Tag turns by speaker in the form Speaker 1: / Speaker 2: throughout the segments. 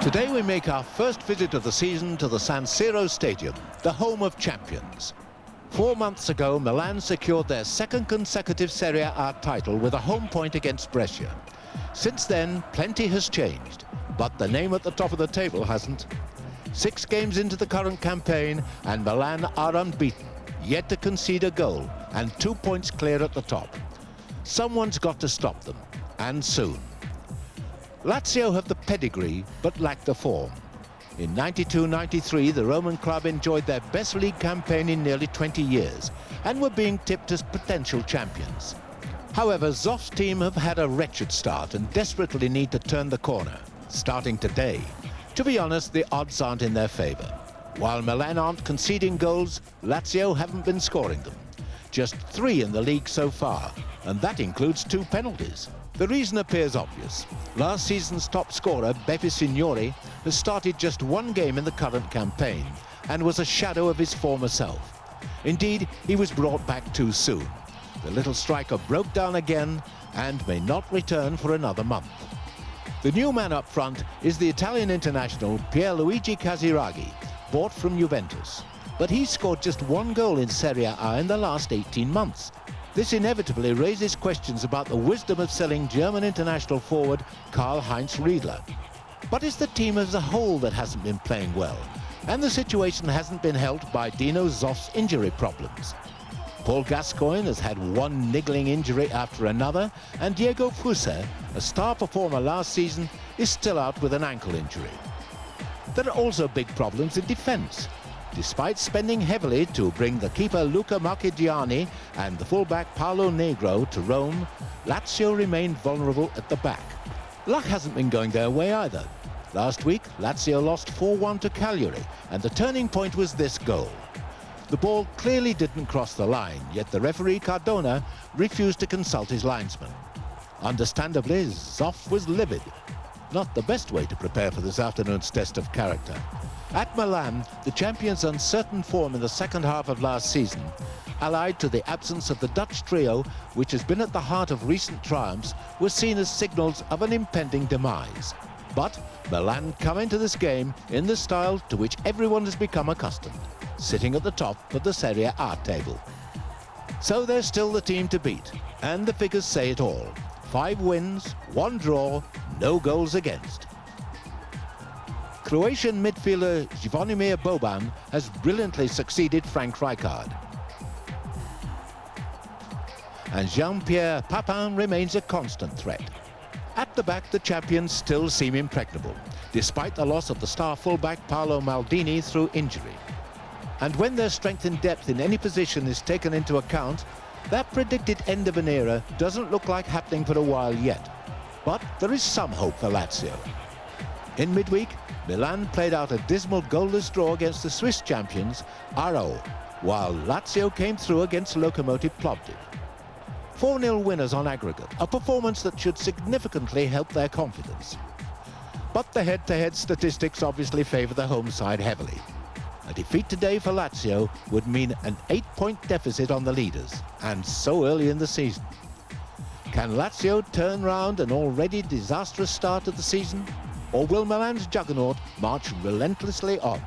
Speaker 1: Today we make our first visit of the season to the San Siro Stadium, the home of champions. 4 months ago, Milan secured their second consecutive Serie A title with a home point against Brescia. Since then, plenty has changed, but the name at the top of the table hasn't. 6 games into the current campaign, and Milan are unbeaten, yet to concede a goal, and 2 points clear at the top. Someone's got to stop them, and soon. Lazio have the pedigree, but lack the form. In 92-93, the Roman club enjoyed their best league campaign in nearly 20 years, and were being tipped as potential champions. However, Zoff's team have had a wretched start and desperately need to turn the corner, starting today. To be honest, the odds aren't in their favour. While Milan aren't conceding goals, Lazio haven't been scoring them. Just 3 in the league so far, and that includes 2 penalties. The reason appears obvious. Last season's top scorer, Beppe Signori, has started just 1 game in the current campaign and was a shadow of his former self. Indeed, he was brought back too soon. The little striker broke down again and may not return for another month. The new man up front is the Italian international Pierluigi Casiraghi, bought from Juventus. But he's scored just 1 goal in Serie A in the last 18 months. This inevitably raises questions about the wisdom of selling German international forward Karl-Heinz Riedler. But it's the team as a whole that hasn't been playing well, and the situation hasn't been helped by Dino Zoff's injury problems. Paul Gascoigne has had one niggling injury after another, and Diego Fuser, a star performer last season, is still out with an ankle injury. There are also big problems in defence. Despite spending heavily to bring the keeper Luca Marchigiani and the fullback Paolo Negro to Rome, Lazio remain vulnerable at the back. Luck hasn't been going their way either. Last week, Lazio lost 4-1 to Cagliari, and the turning point was this goal. The ball clearly didn't cross the line, yet the referee Cardona refused to consult his linesman. Understandably, Zoff was livid. Not the best way to prepare for this afternoon's test of character. At Milan, the champions' uncertain form in the second half of last season, allied to the absence of the Dutch trio, which has been at the heart of recent triumphs, was seen as signals of an impending demise. But Milan come into this game in the style to which everyone has become accustomed, sitting at the top of the Serie A table. So they're still the team to beat, and the figures say it all. 5 wins, 1 draw, no goals against. Croatian midfielder Zvonimir Boban has brilliantly succeeded Frank Rijkaard. And Jean-Pierre Papin remains a constant threat. At the back, the champions still seem impregnable, despite the loss of the star fullback Paolo Maldini through injury. And when their strength and depth in any position is taken into account, that predicted end of an era doesn't look like happening for a while yet. But there is some hope for Lazio. In midweek, Milan played out a dismal goalless draw against the Swiss champions, Aarau, while Lazio came through against Lokomotiv Plovdiv. 4-0 winners on aggregate, a performance that should significantly help their confidence. But the head-to-head statistics obviously favour the home side heavily. A defeat today for Lazio would mean an 8-point deficit on the leaders, and so early in the season. Can Lazio turn round an already disastrous start to the season? Or will Milan's juggernaut march relentlessly on?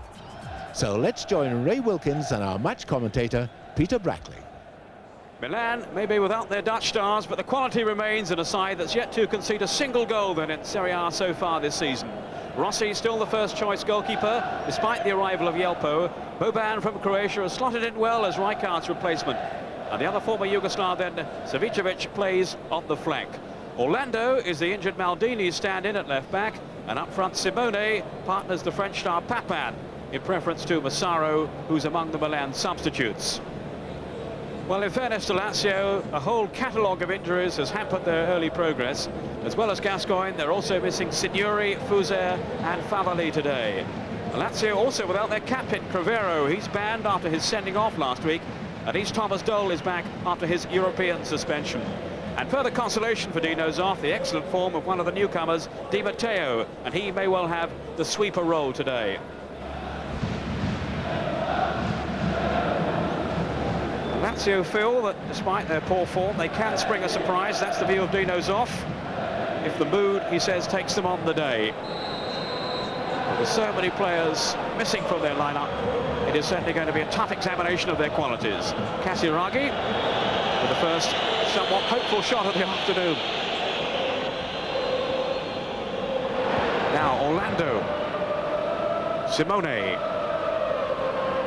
Speaker 1: So let's join Ray Wilkins and our match commentator, Peter Brackley.
Speaker 2: Milan may be without their Dutch stars, but the quality remains in a side that's yet to concede a single goal then in Serie A so far this season. Rossi still the first choice goalkeeper, despite the arrival of Jelpo. Boban from Croatia has slotted in well as Rijkaard's replacement. And the other former Yugoslav then, Savicevic, plays on the flank. Orlando is the injured Maldini stand-in at left-back, and up front Simone partners the French star Papin, in preference to Massaro, who's among the Milan substitutes. Well, in fairness to Lazio, a whole catalogue of injuries has hampered their early progress. As well as Gascoigne, they're also missing Signori, Fuser and Favalli today. Lazio also without their captain, Crivero. He's banned after his sending off last week, and East Thomas Dole is back after his European suspension. And further consolation for Dino Zoff, the excellent form of one of the newcomers, Di Matteo, and he may well have the sweeper role today. Lazio feel that despite their poor form, they can spring a surprise. That's the view of Dino Zoff, if the mood, he says, takes them on the day. With so many players missing from their lineup, it is certainly going to be a tough examination of their qualities. Casiraghi with the first somewhat hopeful shot of the afternoon. Now Orlando. Simone.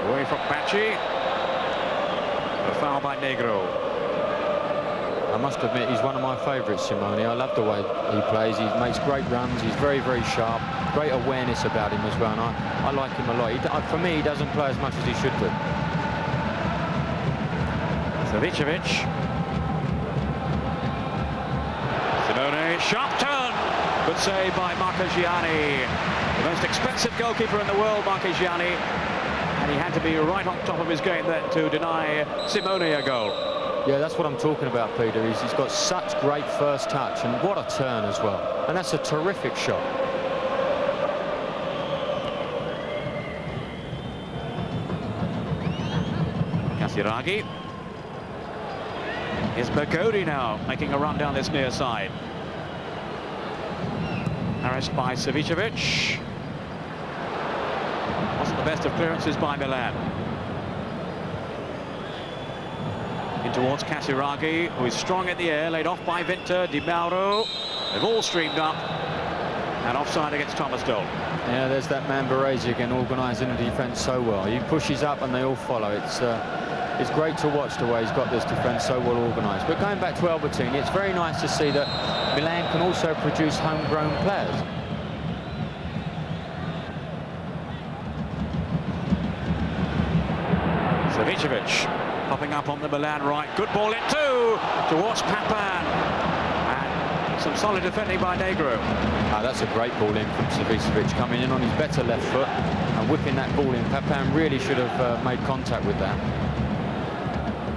Speaker 2: Away from Bacci. A foul by Negro.
Speaker 3: I must admit, he's one of my favourites, Simone. I love the way he plays. He makes great runs. He's very, very sharp. Great awareness about him as well. And I like him a lot. For me, he doesn't play as much as he should do.
Speaker 2: Savicevic. Simone, sharp turn. Good save by Marchegiani. The most expensive goalkeeper in the world, Marchegiani. And he had to be right on top of his game then to deny Simone a goal.
Speaker 3: Yeah, that's what I'm talking about, Peter. He's got such great first touch, and what a turn as well. And that's a terrific shot.
Speaker 2: Casiraghi. Here's Bergodi now, making a run down this near side. Harassed by Savicevic. Wasn't the best of clearances by Milan. In towards Casiraghi, who is strong in the air, laid off by Vinter, Di Mauro. They've all streamed up. And offside against Thomas Doll.
Speaker 3: Yeah, there's that man Baresi again, organising the defence so well. He pushes up and they all follow. It's great to watch the way he's got this defence so well organised. But going back to Albertini, it's very nice to see that Milan can also produce homegrown players.
Speaker 2: Savicevic popping up on the Milan right. Good ball in two towards Papan. And some solid defending by Negro.
Speaker 3: That's a great ball in from Savicevic, coming in on his better left foot and whipping that ball in. Papan really should have made contact with that.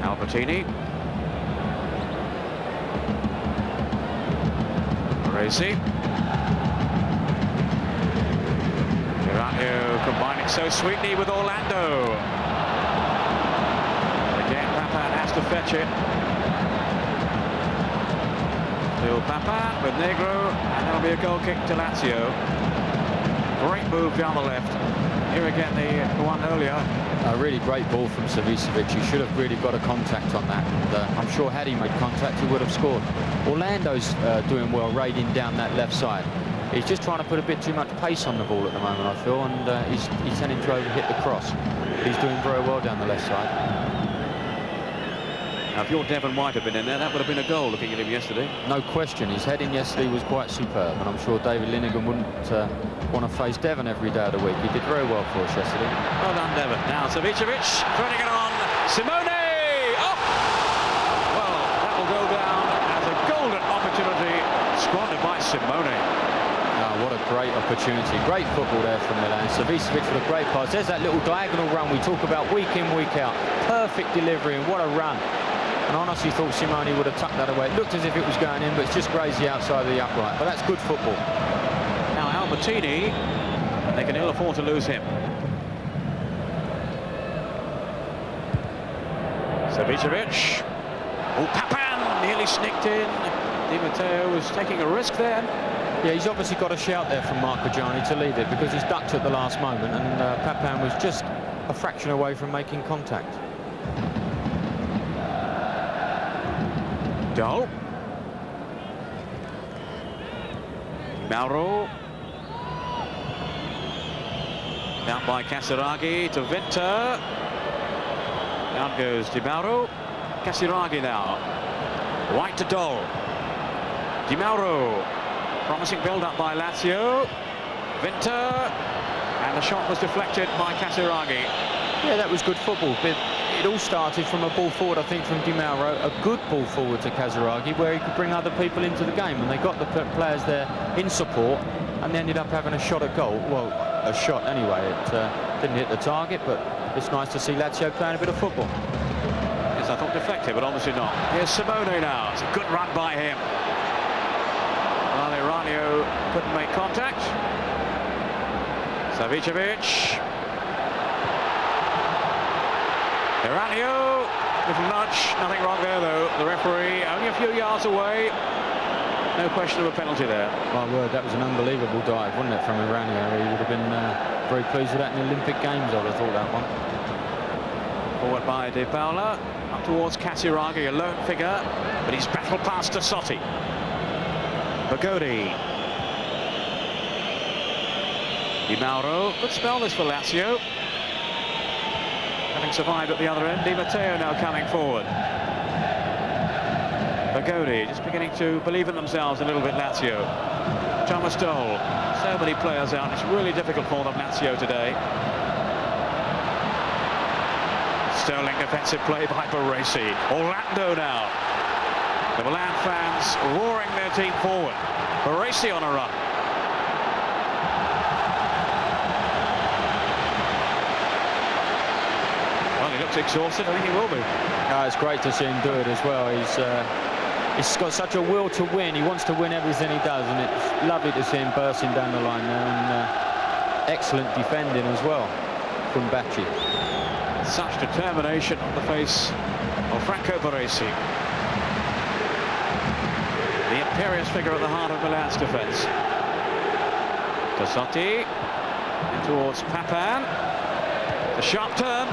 Speaker 2: Albertini. Racy. Geranio combining so sweetly with Orlando. Again, Papan has to fetch it. Still Papan with Negro, and there'll be a goal kick to Lazio. Great move down the left. Here again, the one earlier.
Speaker 3: A really great ball from Savicevic. He should have really got a contact on that. And, I'm sure had he made contact, he would have scored. Orlando's doing well, raiding down that left side. He's just trying to put a bit too much pace on the ball at the moment, I feel, and he's tending to overhit the cross. But he's doing very well down the left side.
Speaker 2: Now, if your Devon White had been in there, that would have been a goal looking at him yesterday.
Speaker 3: No question. His heading yesterday was quite superb, and I'm sure David Linnigan wouldn't want to face Devon every day of the week. He did very well for us yesterday.
Speaker 2: Well done, Devon. Now, Savicevic threading it on. Simone! Oh! Well, that will go down as a golden opportunity squandered by Simone.
Speaker 3: What a great opportunity. Great football there from Milan. Savicevic with a great pass. There's that little diagonal run we talk about week in, week out. Perfect delivery, and what a run. And I honestly thought Simone would have tucked that away. It looked as if it was going in, but it's just grazed the outside of the upright. But that's good football.
Speaker 2: Now Albertini, they can ill afford to lose him. Savicevic. Oh, Papan nearly sneaked in. Di Matteo was taking a risk there.
Speaker 3: Yeah, he's obviously got a shout there from Marchegiani to leave it, because he's ducked at the last moment, and Papan was just a fraction away from making contact.
Speaker 2: Doll. Mauro. Down by Casiraghi to Vinter. Down goes Di Mauro. Casiraghi now. Right to Doll. Di Mauro. Promising build-up by Lazio. Vinter. And the shot was deflected by Casiraghi.
Speaker 3: Yeah, that was good football. It all started from a ball forward, I think, from Di Mauro, a good ball forward to Casiraghi, where he could bring other people into the game, and they got the players there in support, and they ended up having a shot at goal. Well, a shot anyway. It didn't hit the target, but it's nice to see Lazio playing a bit of football.
Speaker 2: Yes, I thought deflected, but obviously not. Here's Simone now. It's a good run by him. Well, Iranio couldn't make contact. Savicevic. Geranio, little nudge, nothing wrong there though. The referee only a few yards away. No question of a penalty there.
Speaker 3: My word, that was an unbelievable dive, wasn't it, from Irania? He would have been very pleased with that in the Olympic Games, I would have thought, that one.
Speaker 2: Forward by De Paula, up towards Casiraghi, a lone figure, but he's battled past Tassotti. Bagodi. Di Mauro, good spell this for Lazio. Having survived at the other end, Di Matteo now coming forward. Bagodi just beginning to believe in themselves a little bit, Lazio. Thomas Dole, so many players out, it's really difficult for them, Lazio, today. Sterling defensive play by Baresi. Orlando now. The Milan fans roaring their team forward. Baresi on a run. Well, he looks exhausted. I think he will be.
Speaker 3: It's great to see him do it as well. He's got such a will to win. He wants to win everything he does, and it's lovely to see him bursting down the line there, and excellent defending as well from Bacci.
Speaker 2: Such determination on the face of Franco Baresi. The imperious figure at the heart of Milan's defence. Tassotti in towards Papan. The sharp turn.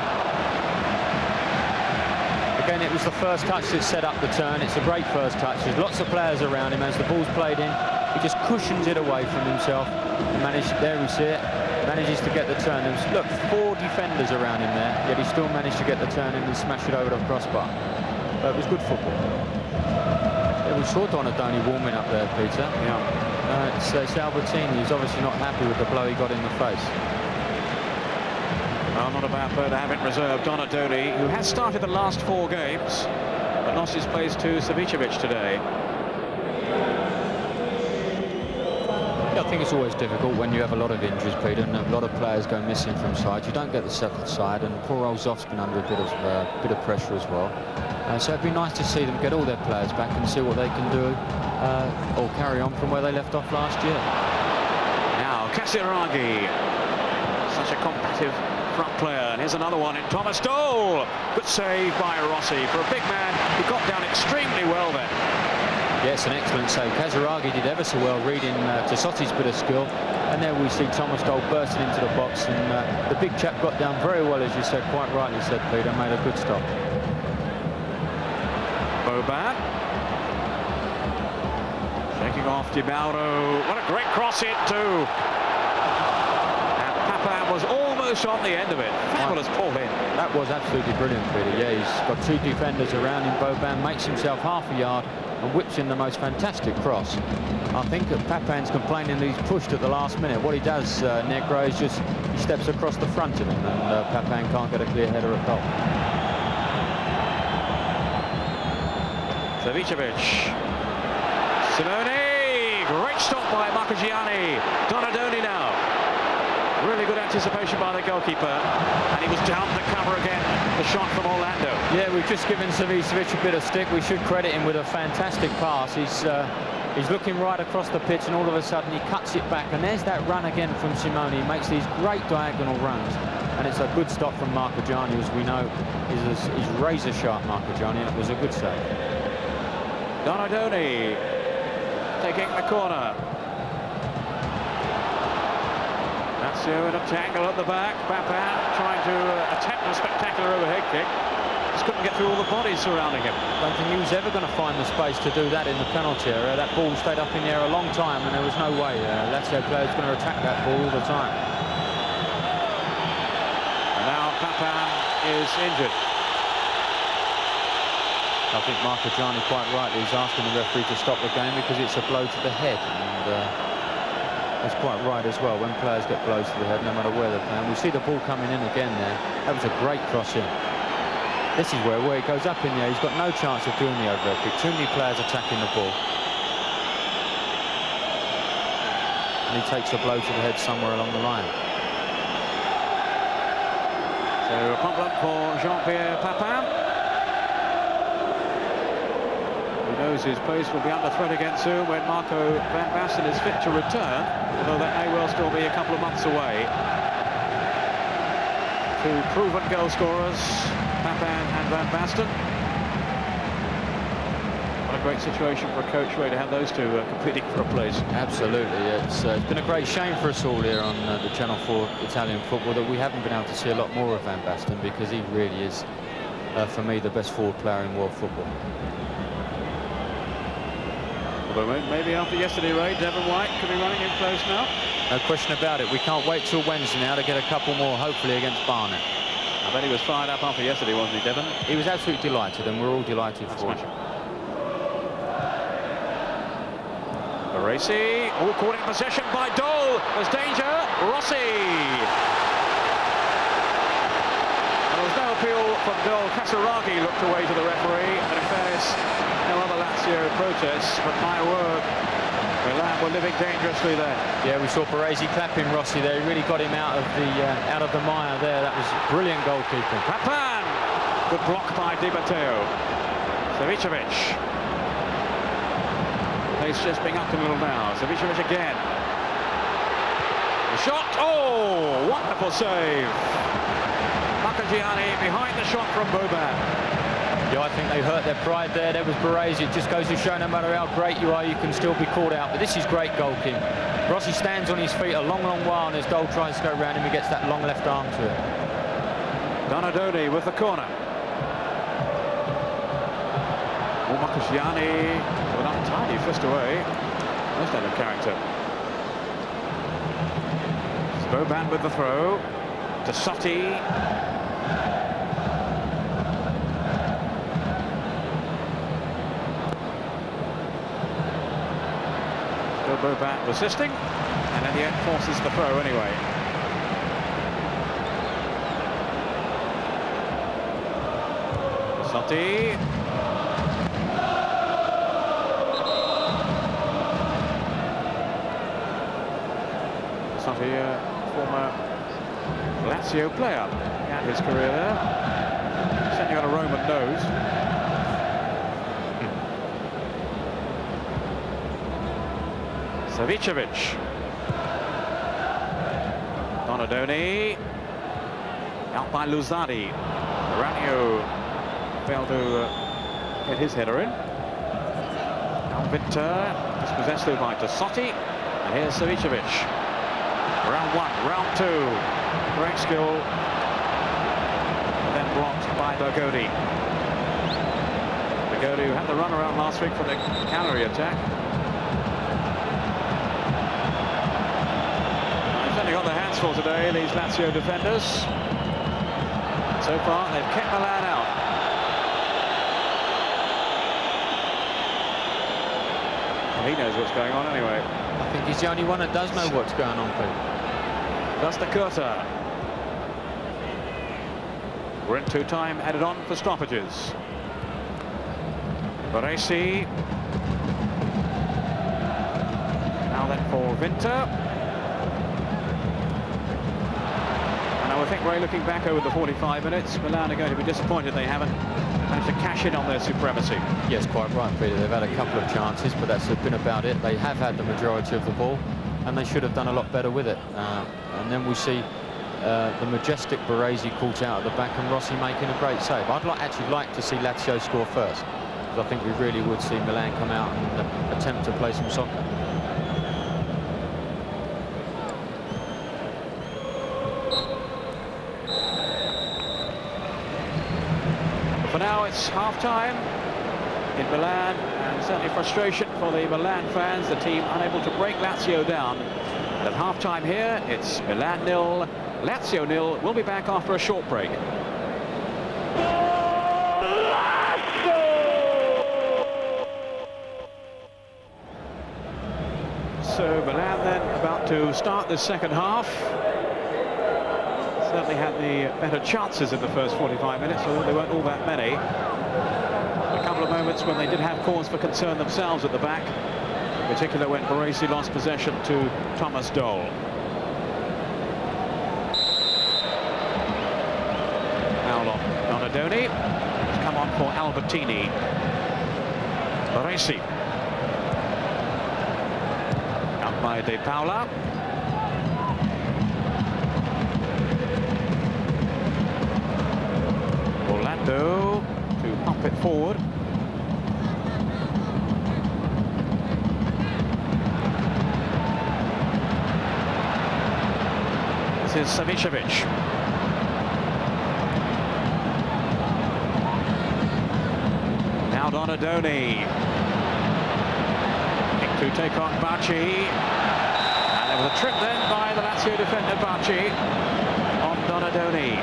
Speaker 3: Again, it was the first touch that set up the turn. It's a great first touch. There's lots of players around him as the ball's played in. He just cushions it away from himself. There we see it. Manages to get the turn. There's, look, 4 defenders around him there, yet he still managed to get the turn and smash it over the crossbar. But it was good football. Yeah, we saw Donadoni warming up there, Peter.
Speaker 2: Yeah.
Speaker 3: It's Albertini. He's obviously not happy with the blow he got in the face.
Speaker 2: Well, not a bad player to have in reserve, Donadoni, who has started the last 4 games, but lost his place to Savicevic today.
Speaker 3: I think it's always difficult when you have a lot of injuries, Peter, and a lot of players go missing from sides. You don't get the settled side, and poor old Zoff's been under a bit of pressure as well. So it'd be nice to see them get all their players back and see what they can do, or carry on from where they left off last year.
Speaker 2: Now Casiraghi, such a combative front player, and here's another one in Thomas Dole. Good save by Rossi for a big man who got down extremely well there.
Speaker 3: Yes, an excellent save. Casiraghi did ever so well reading Tassotti's bit of skill, and there we see Thomas Dole bursting into the box, and the big chap got down very well, as you said, quite rightly said, Peter, made a good stop.
Speaker 2: Boban shaking off Di Mauro. What a great cross in too. And Papan was almost on the end of it. Fabulous ball in.
Speaker 3: That was absolutely brilliant, Peter. Yeah, he's got 2 defenders around him. Boban makes himself half a yard and whips in the most fantastic cross. I think that Papan's complaining that he's pushed at the last minute. What he does, Negro, is just he steps across the front of him, and Papan can't get a clear header at goal.
Speaker 2: Savicevic. Simone. Great stop by Marchigiani. Donadoni now. Really good anticipation by the goalkeeper, and he was down to cover again. The shot from Orlando. Yeah,
Speaker 3: we've just given Savicevic a bit of stick. We should credit him with a fantastic pass. He's looking right across the pitch, and all of a sudden he cuts it back, and there's that run again from Simone. He makes these great diagonal runs, and it's a good stop from Marchigiani, as we know he's razor sharp, Marchigiani, and it was a good save.
Speaker 2: Donadoni taking the corner. Lazio in a tangle at the back. Papan trying to attempt a spectacular overhead kick. Just couldn't get through all the bodies surrounding him.
Speaker 3: I don't think he was ever going to find the space to do that in the penalty area. That ball stayed up in the air a long time, and there was no way Lazio players going to attack that ball all the time.
Speaker 2: And now Papan is injured.
Speaker 3: I think Marchigiani quite rightly is asking the referee to stop the game because it's a blow to the head, and that's quite right as well. When players get blows to the head, no matter where they're playing, we see the ball coming in again there. That was a great cross in. This is where he goes up in there. He's got no chance of doing the overhead kick. Too many players attacking the ball, and he takes a blow to the head somewhere along the line.
Speaker 2: So a problem for Jean-Pierre Papin. He knows his place will be under threat again soon when Marco van Basten is fit to return, although that may well still be a couple of months away. 2 proven goal scorers, Papin and Van Basten. What a great situation for a coach, Ray, to have those two competing for a place.
Speaker 3: Absolutely. It's been a great shame for us all here on the Channel 4 Italian football that we haven't been able to see a lot more of Van Basten, because he really is, for me, the best forward player in world football.
Speaker 2: Although maybe after yesterday, Ray, Devon White could be running in close now.
Speaker 3: No question about it. We can't wait till Wednesday now to get a couple more, hopefully, against Barnet.
Speaker 2: I bet he was fired up after yesterday, wasn't he, Devon?
Speaker 3: He was absolutely delighted, and we're all delighted for him.
Speaker 2: Baresi, all caught in possession by Dole. There's danger. Rossi. There was no appeal from Dole. Casaraghi looked away to the referee, and in fairness, no other Lazio protests, but my word, Milan were living dangerously there.
Speaker 3: Yeah, we saw Baresi clapping Rossi there. He really got him out of the mire there. That was brilliant goalkeeping.
Speaker 2: Papan! Good block by Di Matteo. Savicevic. Pace just being upped a little now. Savicevic again. The shot. Oh, wonderful save. Maccagiani behind the shot from Boban.
Speaker 3: Yeah, I think they hurt their pride there. There was Baresi. It just goes to show no matter how great you are, you can still be called out. But this is great goalkeeping. Rossi stands on his feet a long, long while, and as Dole tries to go around him, he gets that long left arm to it.
Speaker 2: Donadoni with the corner. Maccagiani with an untidy fist away. Most out of character. Boban with the throw. To Sotti. Boban resisting, and in the end forces the throw anyway. Sotti. Sotti, former Lazio player, began his career there. Certainly got a Roman nose. Savicevic. Donadoni. Out by Luzzati. Ranio failed to get his header in. Now Vinter. Dispossessed by Tassotti. And here's Savicevic. Round one, round two. Great skill. And then blocked by Bergodi. Bergodi, who had the run around last week from the Cagliari attack. Got their hands full today, these Lazio defenders. So far, they've kept Milan out. Well, he knows what's going on anyway.
Speaker 3: I think he's the only one that does know what's going on, Pete.
Speaker 2: That's the Curta. We're into time added on for stoppages. Baresi. Now then for Vinter. I think, Ray, looking back over the 45 minutes, Milan are going to be disappointed they haven't managed to cash in on their supremacy.
Speaker 3: Yes, quite right, Peter. They've had a couple of chances, but that's been about it. They have had the majority of the ball, and they should have done a lot better with it. And then we see the majestic Baresi caught out at the back, and Rossi making a great save. I'd actually like to see Lazio score first, because I think we really would see Milan come out and attempt to play some soccer.
Speaker 2: For now, it's half-time in Milan, and certainly frustration for the Milan fans, the team unable to break Lazio down. And at half-time here, it's Milan 0, Lazio 0. We'll be back after a short break. So Milan then about to start the second half. Certainly had the better chances in the first 45 minutes, although they weren't all that many. A couple of moments when they did have cause for concern themselves at the back, in particular when Baresi lost possession to Thomas Dole. Foul on Donadoni. It's come on for Albertini. Baresi. Out by De Paula. Orlando to pump it forward. This is Savicevic. Now Donadoni. To take on Bacci. And there was a trip then by the Lazio defender Bacci on Donadoni.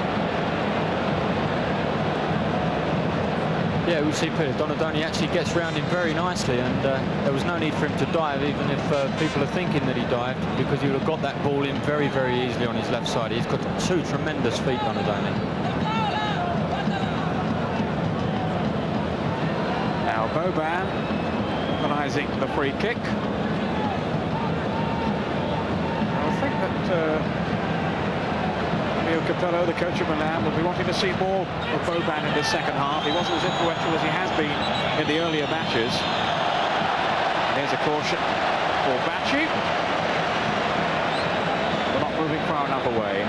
Speaker 3: Yeah, we see Peter Donadoni actually gets round him very nicely, and there was no need for him to dive, even if people are thinking that he dived, because he would have got that ball in very, very easily on his left side. He's got two tremendous feet, Donadoni.
Speaker 2: Now Boban organising the free kick. I think that Mio Capello, the coach of Milan, will be wanting to see more of Boban in this second half. He wasn't as influential as he has been in the earlier matches. And here's a caution for Bacci. We're not moving far enough away.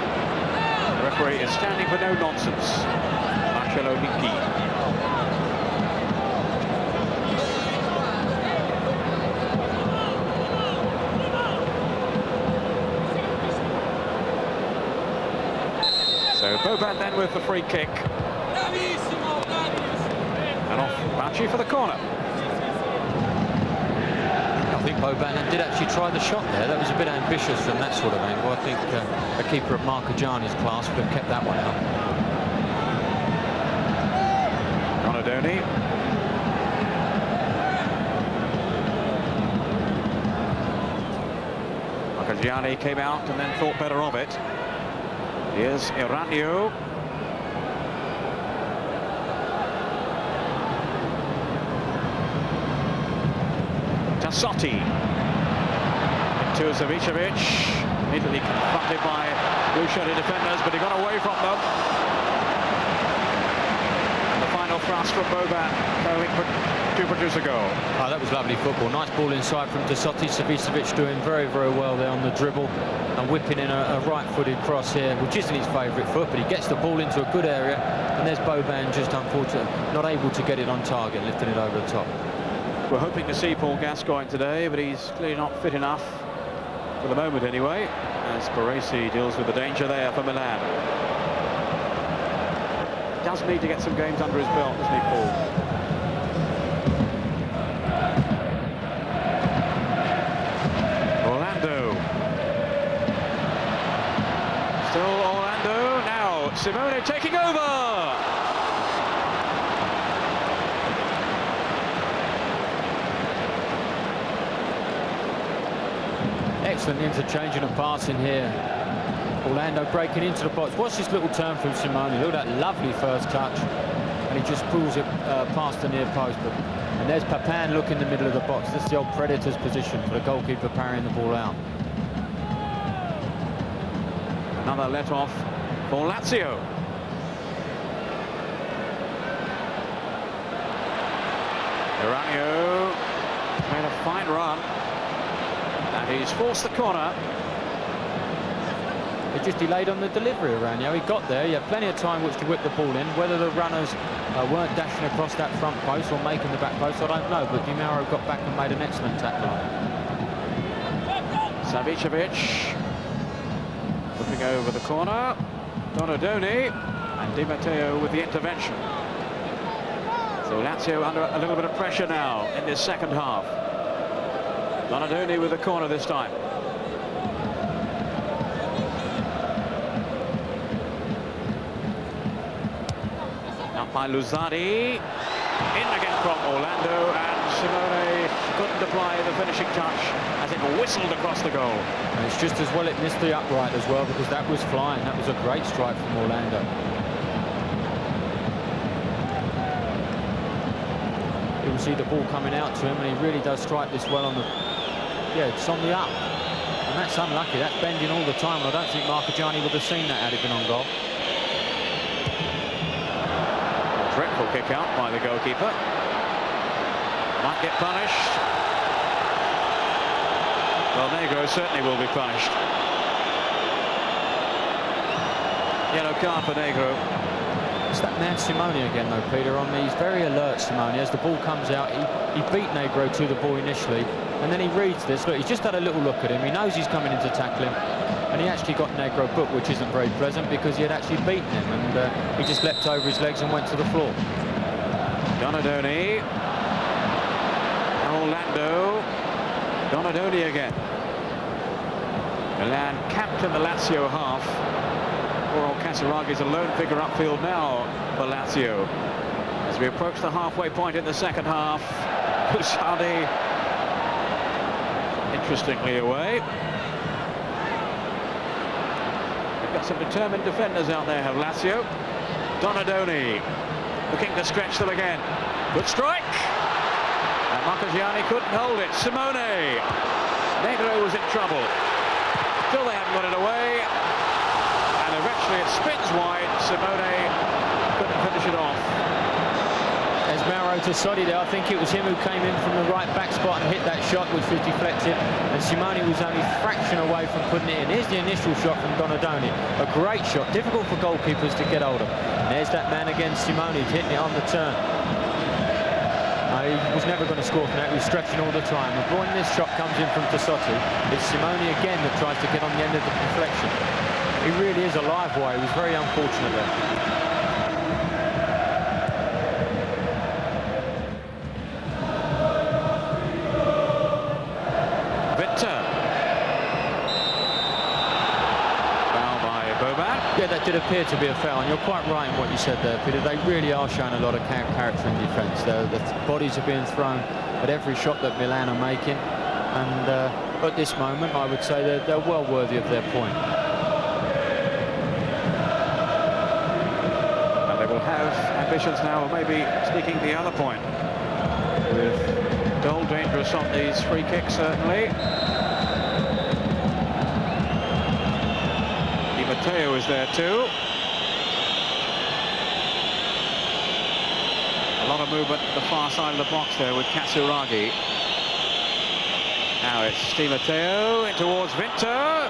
Speaker 2: The referee is standing for no nonsense. Marcello Nicchi. So Boban then with the free kick. And off Bacci for the corner.
Speaker 3: I think Boban did actually try the shot there. That was a bit ambitious from that sort of angle. I think a keeper of Marcagiani's class would have kept that one out.
Speaker 2: Donadoni. Marcagiani came out and then thought better of it. Here's Iranio. Tassotti. Into Savicevic. Immediately confronted by blue-shirted defenders, but he got away from them. And the final thrust from Boban, failing to produce a goal.
Speaker 3: Oh, that was lovely football. Nice ball inside from Tassotti. Savicevic doing very, very well there on the dribble and whipping in a right-footed cross here, which isn't his favourite foot, but he gets the ball into a good area, and there's Boban just unfortunately not able to get it on target, lifting it over the top.
Speaker 2: We're hoping to see Paul Gascoigne today, but he's clearly not fit enough, for the moment anyway, as Baresi deals with the danger there for Milan. Does need to get some games under his belt, doesn't he, Paul? Orlando. Still Orlando. Now Simone taking over.
Speaker 3: Excellent interchanging and passing here. Orlando breaking into the box. Watch this little turn from Simone. Look at that lovely first touch. And he just pulls it past the near post. And there's Papan looking in the middle of the box. This is the old Predators position for the goalkeeper parrying the ball out.
Speaker 2: Another let off for Lazio. Iranio made a fine run. And he's forced the corner.
Speaker 3: He just delayed on the delivery, Iranio. He got there. He had plenty of time which to whip the ball in. Whether the runners weren't dashing across that front post or making the back post, I don't know. But Di Mauro got back and made an excellent tackle on it.
Speaker 2: Savicevic looking over the corner. Donadoni and Di Matteo with the intervention. So Lazio under a little bit of pressure now in this second half. Donadoni with the corner this time. Out by Luzzari. In again from Orlando, and Simone couldn't apply the finishing touch as it whistled across the goal.
Speaker 3: And it's just as well it missed the upright as well, because that was flying. That was a great strike from Orlando. You will see the ball coming out to him, and he really does strike this well on the... Yeah, it's on the up. And that's unlucky. That's bending all the time, and I don't think Marcagiani would have seen that had it been on goal.
Speaker 2: Dreadful kick out by the goalkeeper. Might get punished. Well, Negro certainly will be punished. Yellow card for Negro.
Speaker 3: It's that man Simone again, though, Peter. He's very alert, Simone. As the ball comes out, he beat Negro to the ball initially, and then he reads this. Look, he's just had a little look at him. He knows he's coming in to tackle him. and he actually got Negro booked, which isn't very pleasant because he had actually beaten him, and he just leapt over his legs and went to the floor.
Speaker 2: Donadoni. Orlando. Donadoni again. Milan captain the Lazio half. Poor old Casaragi's a lone figure upfield now for Lazio. As we approach the halfway point in the second half, Busani interestingly away. They've got some determined defenders out there, have Lazio. Donadoni looking to stretch them again. Good strike. And Marcogiani couldn't hold it. Simone. Negro was in trouble. Still they haven't got it away. And eventually it spins wide. Simone couldn't finish it off.
Speaker 3: There's Mauro Tassodi there. I think it was him who came in from the right back spot and hit that shot, which was deflected. And Simone was only a fraction away from putting it in. Here's the initial shot from Donadoni. A great shot. Difficult for goalkeepers to get hold of. And there's that man again, Simone, hitting it on the turn. He was never going to score from that. He was stretching all the time. And when this shot comes in from Tassotti, it's Simone again that tries to get on the end of the deflection. He really is a live wire. He was very unfortunate there. Yeah, that did appear to be a foul, and you're quite right in what you said there, Peter. They really are showing a lot of character in defence. The bodies are being thrown at every shot that Milan are making, and at this moment, I would say they're well worthy of their point.
Speaker 2: And they will have ambitions now of maybe sneaking the other point. With Dole dangerous on these free kicks, certainly. Matteo is there too. A lot of movement at the far side of the box there with Casaragi. Now it's Di Matteo in towards Vinter.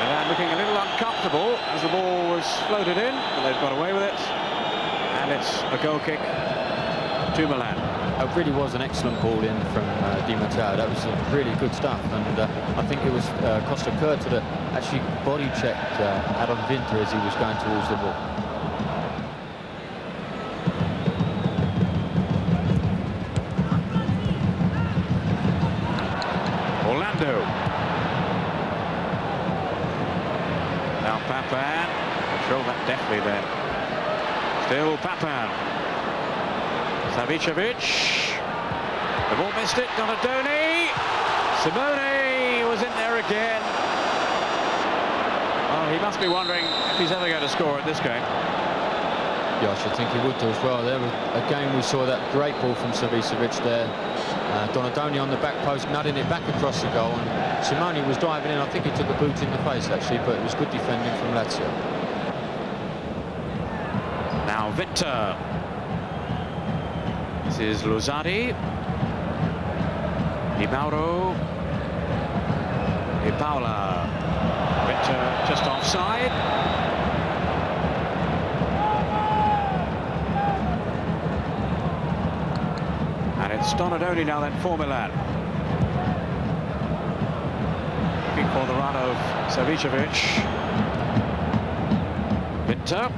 Speaker 2: And looking a little uncomfortable as the ball was floated in, but they've got away with it. And it's a goal kick to Milan.
Speaker 3: It really was an excellent ball in from Di Matteo. That was really good stuff, and I think it was Costa Curta that actually body checked Adam Vinter as he was going towards the ball.
Speaker 2: Orlando. Now Papan. Control that deftly there. Still Papan. Savicevic. The ball missed it. Donadoni. Simone was in there again. Oh, he must be wondering if he's ever going to score at this game.
Speaker 3: Yeah, I should think he would do as well. There was, again, we saw that great ball from Savicevic there. Donadoni on the back post, nutting it back across the goal, and Simone was diving in. I think he took a boot in the face, actually, but it was good defending from Lazio.
Speaker 2: Now Vinter. This is Lozari. Di Mauro. Di Paola. Vinter just offside. And it's Donadoni now then for Milan. Looking for the run of Savicevic. Vinter.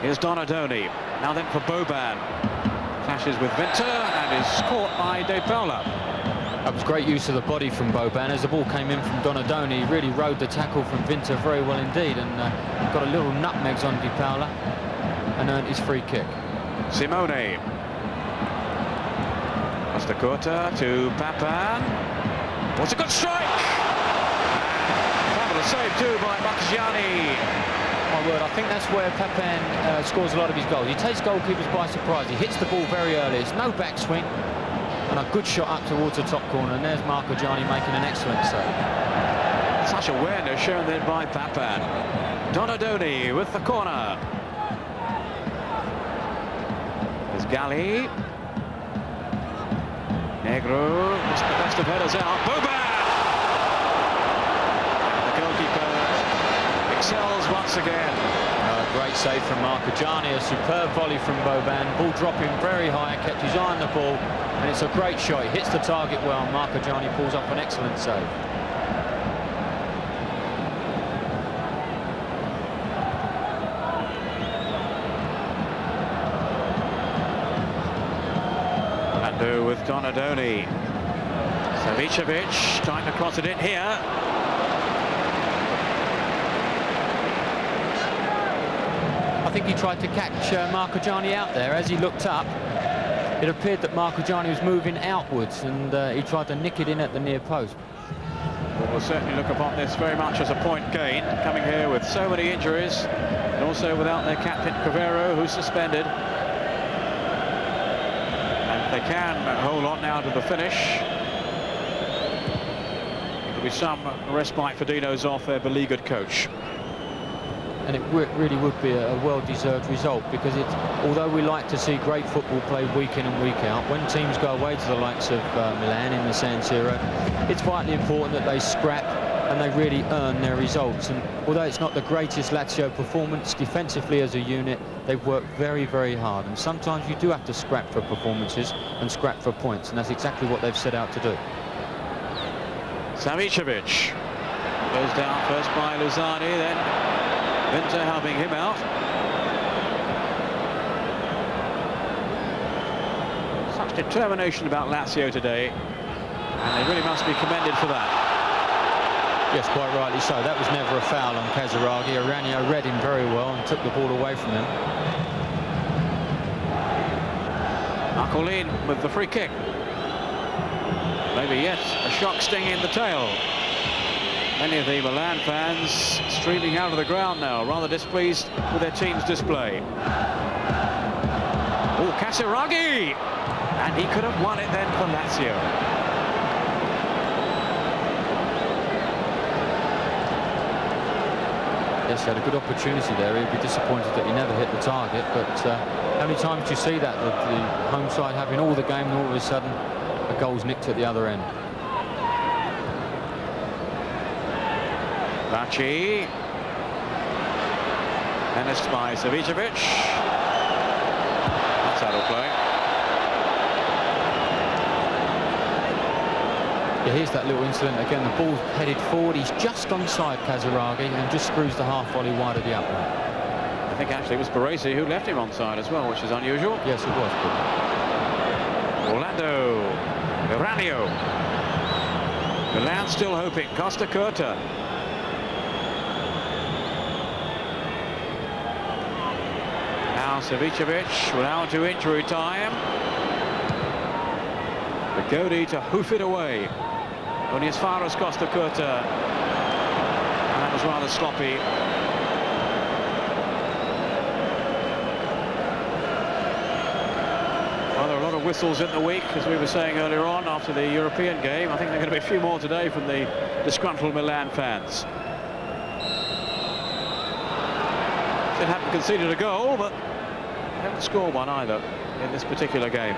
Speaker 2: Here's Donadoni. Now then for Boban. Clashes with Vinter and is caught by De Paola.
Speaker 3: That was great use of the body from Boban. As the ball came in from Donadoni, he really rode the tackle from Vinter very well indeed, and got a little nutmegs on De Paola and earned his free kick.
Speaker 2: Simone. Costa Curta to Papan. What's a good strike! Fabulous save too by Marcogiani.
Speaker 3: My word, I think that's where Papan scores a lot of his goals. He takes goalkeepers by surprise. He hits the ball very early. It's no backswing, and a good shot up towards the top corner. And there's Marcogiani making an excellent save.
Speaker 2: Such awareness shown then by Papan. Donadoni with the corner. There's Galli. Negro, it's the best of headers out. Boban! The goalkeeper excels once again.
Speaker 3: Great save from Marcogiani, a superb volley from Boban. Ball dropping very high, kept his eye on the ball, and it's a great shot. He hits the target well, and Marcogiani pulls off an excellent save.
Speaker 2: Lando with Donadoni. Savicevic trying to cross it in here.
Speaker 3: I think he tried to catch Marcogiani out there. As he looked up, it appeared that Marcogiani was moving outwards, and he tried to nick it in at the near post.
Speaker 2: Well, we'll certainly look upon this very much as a point gain, coming here with so many injuries, and also without their captain Cavero, who's suspended. And they can hold on now to the finish. There'll be some respite for Dino Zoff, their beleaguered coach.
Speaker 3: And it really would be a well-deserved result, because although we like to see great football played week in and week out, when teams go away to the likes of Milan in the San Siro, it's vitally important that they scrap and they really earn their results. And although it's not the greatest Lazio performance defensively as a unit, they've worked very, very hard. And sometimes you do have to scrap for performances and scrap for points, and that's exactly what they've set out to do.
Speaker 2: Savicevic goes down first by Luzani, then Winter helping him out. Such determination about Lazio today, and they really must be commended for that.
Speaker 3: Yes, quite rightly so. That was never a foul on Casaraghi. Aranio read him very well and took the ball away from him.
Speaker 2: Marcolin with the free kick. Maybe yet a shock sting in the tail. Many of the Milan fans streaming out of the ground now, rather displeased with their team's display. Oh, Casaraghi! And he could have won it then for Lazio.
Speaker 3: Yes, he had a good opportunity there. He'd be disappointed that he never hit the target, but how many times do you see that? The home side having all the game, and all of a sudden a goal's nicked at the other end.
Speaker 2: Bacci. Menaced by Savicevic. That's out of play.
Speaker 3: Yeah, here's that little incident again. The ball's headed forward. He's just onside Casaraghi and just screws the half volley wide of the upright.
Speaker 2: I think actually it was Baresi who left him onside as well, which is unusual.
Speaker 3: Yes, it was.
Speaker 2: Orlando. Aranio. Milan still hoping. Costa Curta. Now Savicevic without to injury time. Bigodi to hoof it away. Only as far as Costa Curta. And that was rather sloppy. Well, there are a lot of whistles in the week, as we were saying earlier on, after the European game. I think there are going to be a few more today from the disgruntled Milan fans. They haven't conceded a goal, but they haven't scored one either in this particular game.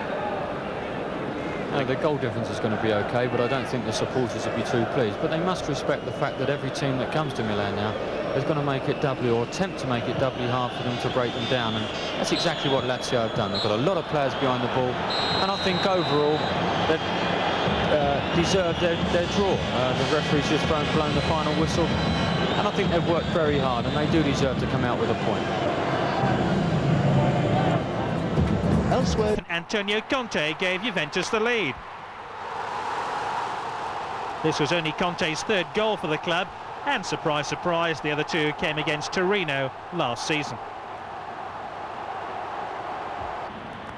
Speaker 3: No, the goal difference is going to be okay, but I don't think the supporters will be too pleased. But they must respect the fact that every team that comes to Milan now is going to make it doubly, or attempt to make it doubly hard for them to break them down, and that's exactly what Lazio have done. They've got a lot of players behind the ball, and I think overall they've deserved their draw. The referee's just blown the final whistle, and I think they've worked very hard, and they do deserve to come out with a point.
Speaker 1: Elsewhere,
Speaker 4: Antonio Conte gave Juventus the lead. This was only Conte's third goal for the club, and surprise, surprise, the other two came against Torino last season.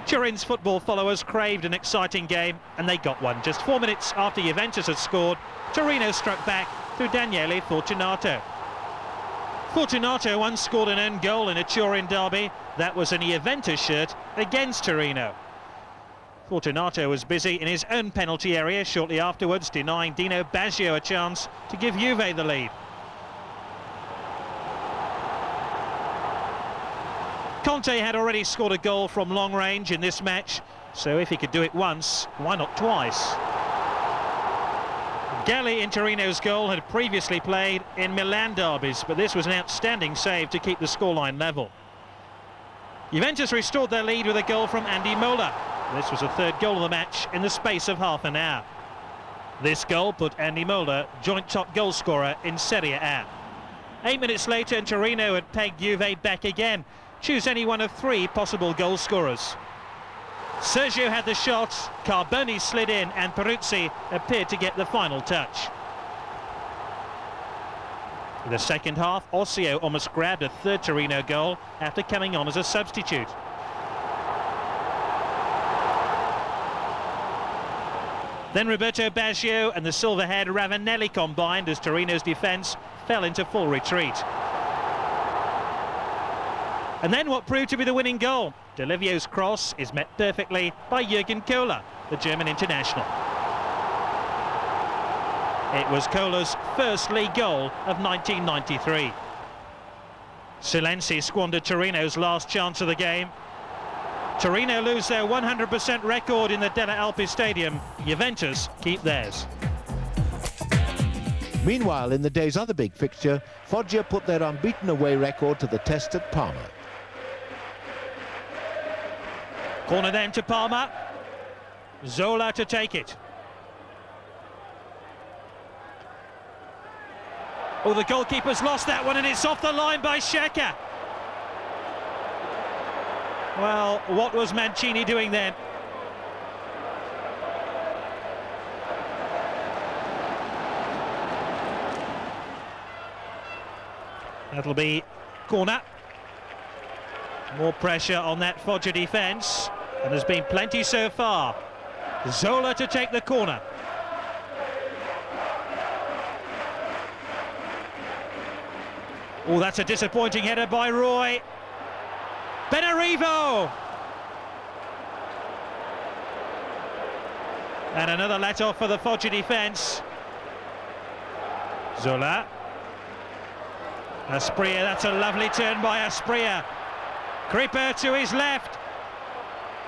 Speaker 4: Turin's football followers craved an exciting game, and they got one. Just 4 minutes after Juventus had scored, Torino struck back through Daniele Fortunato. Fortunato once scored an own goal in a Turin derby. That was in a Juventus shirt against Torino. Fortunato was busy in his own penalty area shortly afterwards, denying Dino Baggio a chance to give Juve the lead. Conte had already scored a goal from long range in this match, so if he could do it once, why not twice? Gelli in Torino's goal had previously played in Milan derbies, but this was an outstanding save to keep the scoreline level. Juventus restored their lead with a goal from Andy Mola. This was the third goal of the match in the space of half an hour. This goal put Andy Mola joint top goal scorer in Serie A. 8 minutes later, and Torino had pegged Juve back again. Choose any one of three possible goal scorers. Sergio had the shot, Carboni slid in, and Peruzzi appeared to get the final touch. In the second half, Ossio almost grabbed a third Torino goal after coming on as a substitute. Then Roberto Baggio and the silver-haired Ravanelli combined as Torino's defence fell into full retreat. And then what proved to be the winning goal. De Livio's cross is met perfectly by Jürgen Kohler, the German international. It was Kohler's first league goal of 1993. Silenzi squandered Torino's last chance of the game. Torino lose their 100% record in the Della Alpi Stadium. Juventus keep theirs.
Speaker 1: Meanwhile, in the day's other big fixture, Foggia put their unbeaten away record to the test at Parma.
Speaker 4: Corner then to Parma. Zola to take it. Oh, the goalkeeper's lost that one, and it's off the line by Xhaka. Well, what was Mancini doing then? That'll be corner. More pressure on that Foggia defence, and there's been plenty so far. Zola to take the corner. Oh, that's a disappointing header by Roy. Benarivo! And another let-off for the Foggia defence. Zola. Asprilla, that's a lovely turn by Asprilla. Creeper to his left.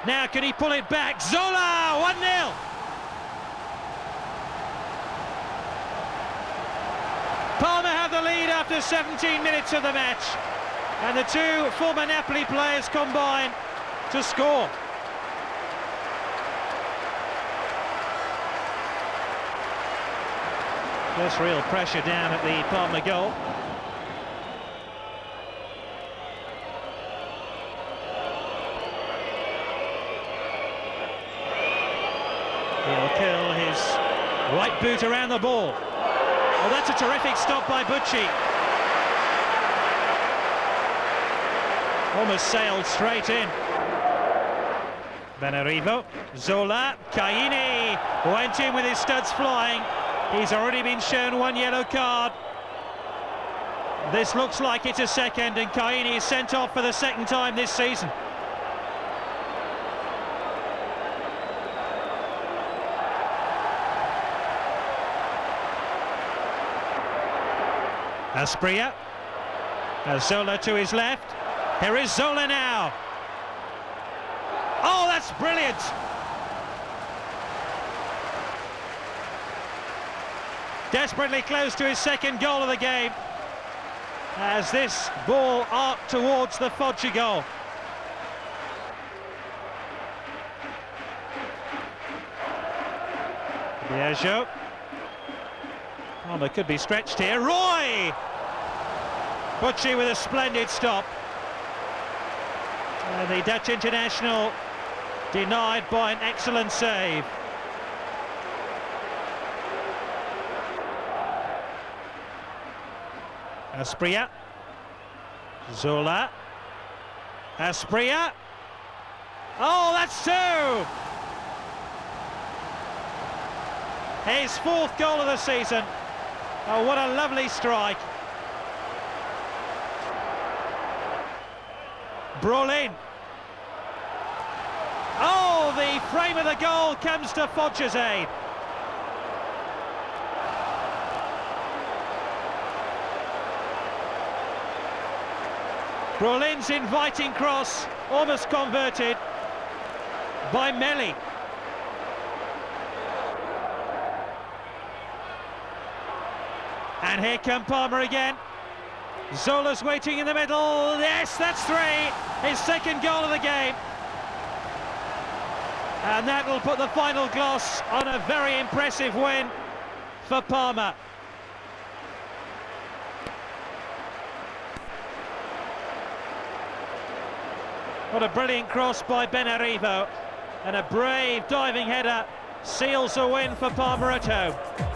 Speaker 4: Now can he pull it back? Zola! 1-0! Parma have the lead after 17 minutes of the match. And the two former Napoli players combine to score. There's real pressure down at the Parma goal. He'll curl his right boot around the ball. Well, that's a terrific stop by Bucci. Almost sailed straight in. Benarivo, Zola, Caini went in with his studs flying. He's already been shown one yellow card. This looks like it's a second, and Caini is sent off for the second time this season. Asprilla. Zola to his left. Here is Zola now. Oh, that's brilliant! Desperately close to his second goal of the game, as this ball arced towards the Foggia goal. Biagio. Palmer could be stretched here. Roy! Bucci with a splendid stop. And the Dutch international denied by an excellent save. Asprilla. Zola. Asprilla. Oh, that's two! His fourth goal of the season. Oh, what a lovely strike. Brolin. Oh, the frame of the goal comes to Foggia's aid. Brolin's inviting cross, almost converted by Melli. And here come Palmer again. Zola's waiting in the middle. Yes, that's 3. His second goal of the game. And that will put the final gloss on a very impressive win for Palmer. What a brilliant cross by Benarivo, and a brave diving header seals a win for Palmer at home.